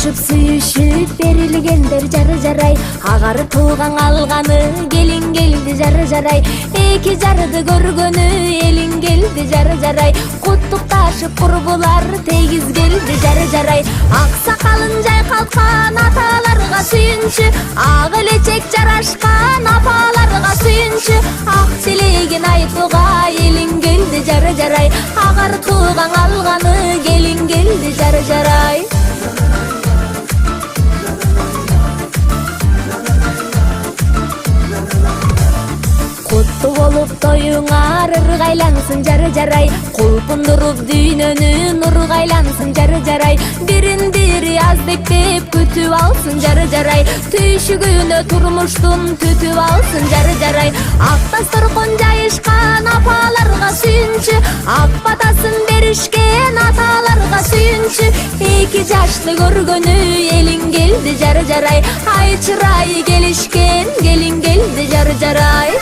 Жашып сүйүшүп берилгендер жары жарай, агар тууган алганы келин келди жары жарай, эки жарды көргөнү элин келди жары жарай, куттукташып курбулар тегиз келди жары жарай, ак сакалын жайкалткан аталарга сүйүнчү, ак элечек жарашкан апаларга сүйүнчү, ак тилегин айтууга элин келди жары жарай, агар тууган алганы келин келди жары жарай. Кутту болуп тоюңар ыргайлансын жары жарай, кулпундуруп дүйнөнү нурга айлансын жары жарай, бирин бири аздектеп күтүп алсын жары жарай, түйшүгүнө турмуштун түтүп алсын жары жарай, ак дасторкон жайышкан апаларга сүйүнчү, ак батасын беришкен аталарга сүйүнчү, эки жашты көргөнү элин келди жары жарай, ай чырайы келишкен келин келди жары жарай.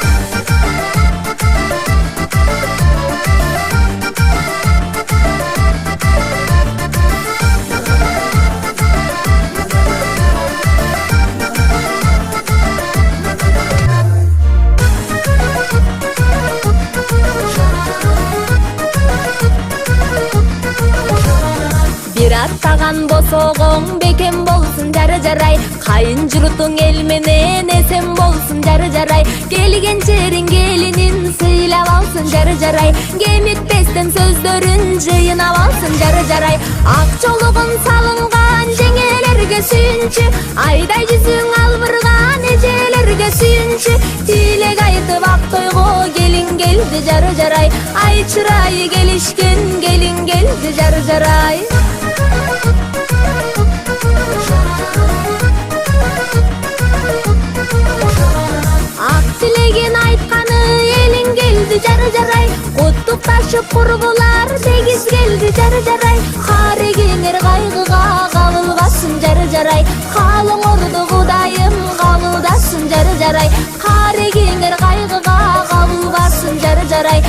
Бир аттаган босогоң бекем болсун жары жарай, кайын журтуң эл менен эсен болсун жары жарай, келген жериң келинин сыйлап алсын жары жарай, кемитпестен сөздөрүн жыйнап алсын жары жарай, ак чолугун салынган жеңелерге сүйүнчү, айдай жүзүң албырган эжелерге сүйүнчү, тилек айтып ак тойго келин келди жары жарай, ай чырайы келишкен келин келди жары жарай. Ак тилегин айтканы элин келди жары жарай, куттукташып курбулар тегиз келди жары жарай, карегеңер кайгыга кабылбасын жары жарай, каалооңорду Кудайым кабылдасын жары жарай, карегеңер кайгыга кабылбасын жары жарай,